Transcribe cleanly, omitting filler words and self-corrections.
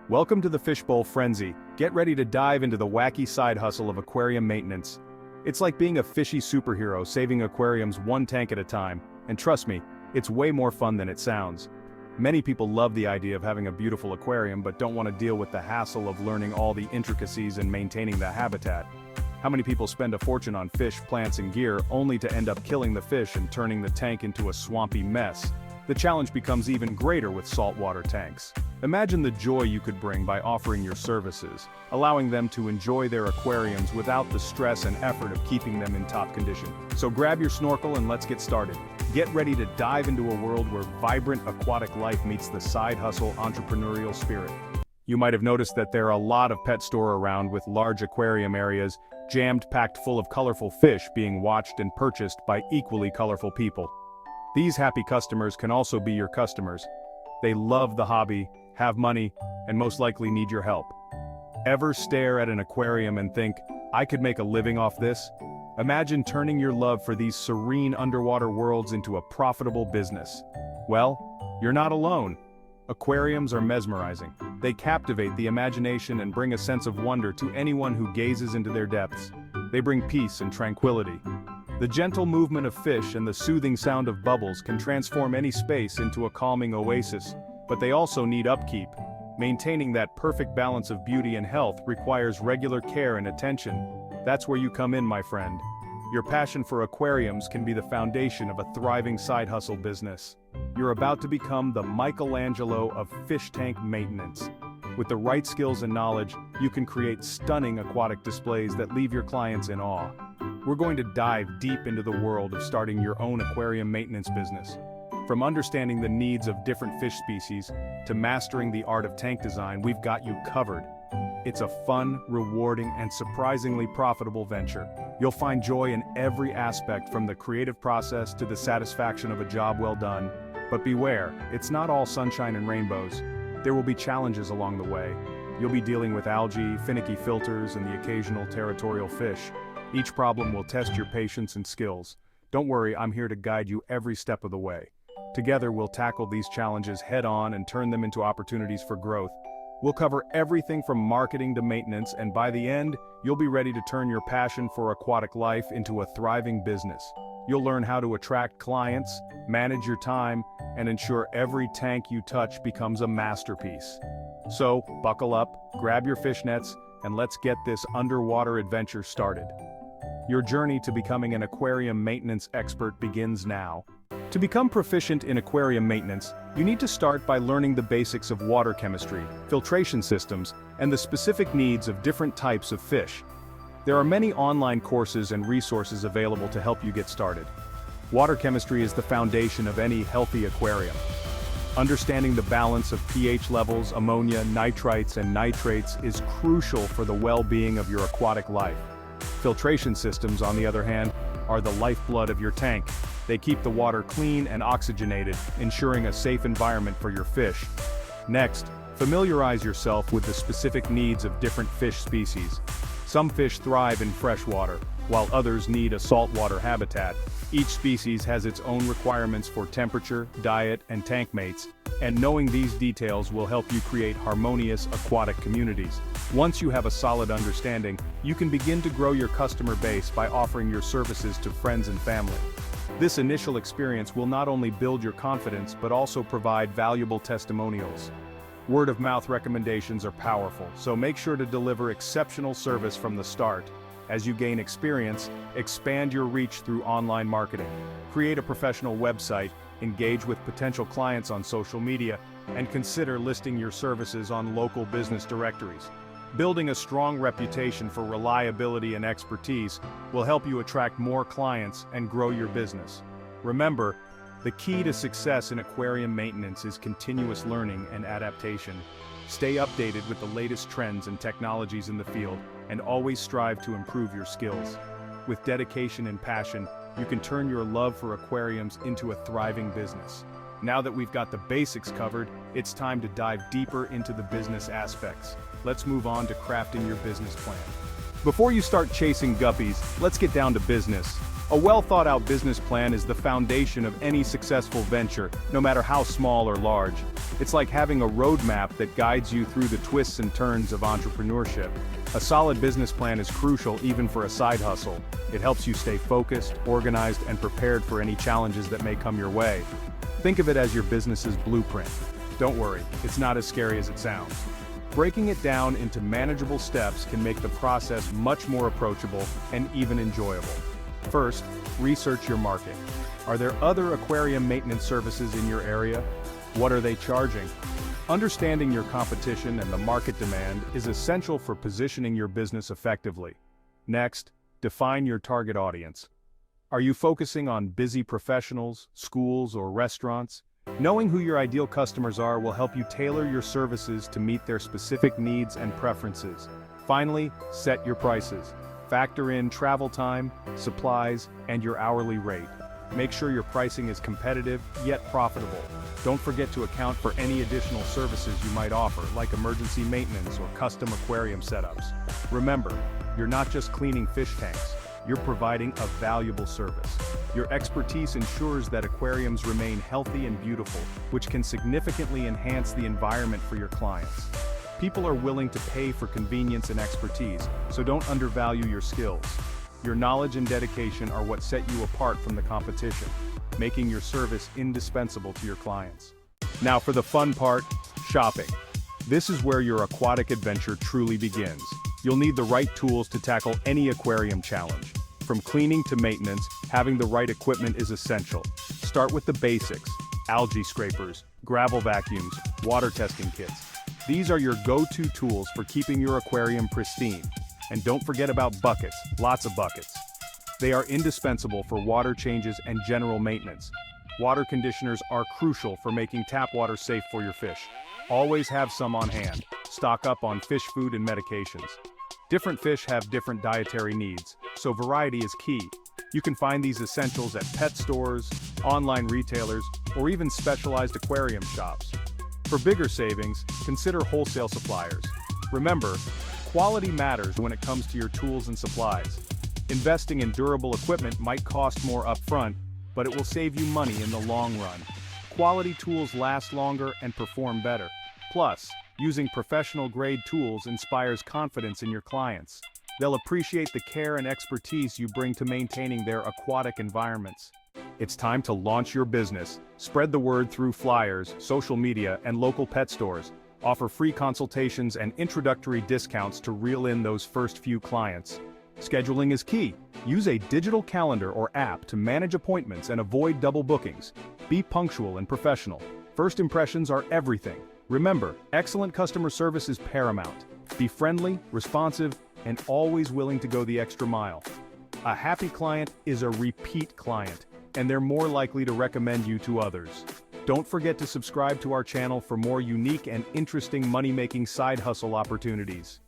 Welcome to the Fishbowl Frenzy. Get ready to dive into the wacky side hustle of aquarium maintenance. It's like being a fishy superhero saving aquariums one tank at a time, and trust me, it's way more fun than it sounds. Many people love the idea of having a beautiful aquarium but don't want to deal with the hassle of learning all the intricacies and maintaining the habitat. How many people spend a fortune on fish, plants and gear only to end up killing the fish and turning the tank into a swampy mess? The challenge becomes even greater with saltwater tanks. Imagine the joy you could bring by offering your services, allowing them to enjoy their aquariums without the stress and effort of keeping them in top condition. So grab your snorkel and let's get started. Get ready to dive into a world where vibrant aquatic life meets the side hustle entrepreneurial spirit. You might have noticed that there are a lot of pet store around with large aquarium areas, packed full of colorful fish being watched and purchased by equally colorful people. These happy customers can also be your customers. They love the hobby, have money, and most likely need your help. Ever stare at an aquarium and think, I could make a living off this? Imagine turning your love for these serene underwater worlds into a profitable business. Well, you're not alone. Aquariums are mesmerizing. They captivate the imagination and bring a sense of wonder to anyone who gazes into their depths. They bring peace and tranquility. The gentle movement of fish and the soothing sound of bubbles can transform any space into a calming oasis, but they also need upkeep. Maintaining that perfect balance of beauty and health requires regular care and attention. That's where you come in, my friend. Your passion for aquariums can be the foundation of a thriving side hustle business. You're about to become the Michelangelo of fish tank maintenance. With the right skills and knowledge, you can create stunning aquatic displays that leave your clients in awe. We're going to dive deep into the world of starting your own aquarium maintenance business. From understanding the needs of different fish species to mastering the art of tank design, we've got you covered. It's a fun, rewarding, and surprisingly profitable venture. You'll find joy in every aspect, from the creative process to the satisfaction of a job well done. But beware, it's not all sunshine and rainbows. There will be challenges along the way. You'll be dealing with algae, finicky filters, and the occasional territorial fish. Each problem will test your patience and skills. Don't worry, I'm here to guide you every step of the way. Together we'll tackle these challenges head-on and turn them into opportunities for growth. We'll cover everything from marketing to maintenance, and by the end, you'll be ready to turn your passion for aquatic life into a thriving business. You'll learn how to attract clients, manage your time, and ensure every tank you touch becomes a masterpiece. So, buckle up, grab your fish nets, and let's get this underwater adventure started. Your journey to becoming an aquarium maintenance expert begins now. To become proficient in aquarium maintenance, you need to start by learning the basics of water chemistry, filtration systems, and the specific needs of different types of fish. There are many online courses and resources available to help you get started. Water chemistry is the foundation of any healthy aquarium. Understanding the balance of pH levels, ammonia, nitrites, and nitrates is crucial for the well-being of your aquatic life. Filtration systems, on the other hand, are the lifeblood of your tank. They keep the water clean and oxygenated, ensuring a safe environment for your fish. Next, familiarize yourself with the specific needs of different fish species. Some fish thrive in fresh water, while others need a saltwater habitat. Each species has its own requirements for temperature, diet, and tank mates, and knowing these details will help you create harmonious aquatic communities. Once you have a solid understanding, you can begin to grow your customer base by offering your services to friends and family. This initial experience will not only build your confidence but also provide valuable testimonials. Word-of-mouth recommendations are powerful, so make sure to deliver exceptional service from the start. As you gain experience, expand your reach through online marketing. Create a professional website, engage with potential clients on social media, and consider listing your services on local business directories. Building a strong reputation for reliability and expertise will help you attract more clients and grow your business. Remember, the key to success in aquarium maintenance is continuous learning and adaptation. Stay updated with the latest trends and technologies in the field, and always strive to improve your skills. With dedication and passion, you can turn your love for aquariums into a thriving business. Now that we've got the basics covered, it's time to dive deeper into the business aspects. Let's move on to crafting your business plan. Before you start chasing guppies, let's get down to business. A well-thought-out business plan is the foundation of any successful venture, no matter how small or large. It's like having a roadmap that guides you through the twists and turns of entrepreneurship. A solid business plan is crucial even for a side hustle. It helps you stay focused, organized, and prepared for any challenges that may come your way. Think of it as your business's blueprint. Don't worry, it's not as scary as it sounds. Breaking it down into manageable steps can make the process much more approachable and even enjoyable. First, research your market. Are there other aquarium maintenance services in your area? What are they charging? Understanding your competition and the market demand is essential for positioning your business effectively. Next, define your target audience. Are you focusing on busy professionals, schools, or restaurants? Knowing who your ideal customers are will help you tailor your services to meet their specific needs and preferences. Finally, set your prices. Factor in travel time, supplies, and your hourly rate. Make sure your pricing is competitive, yet profitable. Don't forget to account for any additional services you might offer, like emergency maintenance or custom aquarium setups. Remember, you're not just cleaning fish tanks, you're providing a valuable service. Your expertise ensures that aquariums remain healthy and beautiful, which can significantly enhance the environment for your clients. People are willing to pay for convenience and expertise, so don't undervalue your skills. Your knowledge and dedication are what set you apart from the competition, making your service indispensable to your clients. Now for the fun part, shopping. This is where your aquatic adventure truly begins. You'll need the right tools to tackle any aquarium challenge. From cleaning to maintenance, having the right equipment is essential. Start with the basics: algae scrapers, gravel vacuums, water testing kits. These are your go-to tools for keeping your aquarium pristine. And don't forget about buckets, lots of buckets. They are indispensable for water changes and general maintenance. Water conditioners are crucial for making tap water safe for your fish. Always have some on hand. Stock up on fish food and medications. Different fish have different dietary needs, so variety is key. You can find these essentials at pet stores, online retailers, or even specialized aquarium shops. For bigger savings, consider wholesale suppliers. Remember, quality matters when it comes to your tools and supplies. Investing in durable equipment might cost more upfront, but it will save you money in the long run. Quality tools last longer and perform better. Plus, using professional-grade tools inspires confidence in your clients. They'll appreciate the care and expertise you bring to maintaining their aquatic environments. It's time to launch your business. Spread the word through flyers, social media, and local pet stores. Offer free consultations and introductory discounts to reel in those first few clients. Scheduling is key. Use a digital calendar or app to manage appointments and avoid double bookings. Be punctual and professional. First impressions are everything. Remember, excellent customer service is paramount. Be friendly, responsive, and always willing to go the extra mile. A happy client is a repeat client, and they're more likely to recommend you to others. Don't forget to subscribe to our channel for more unique and interesting money-making side hustle opportunities.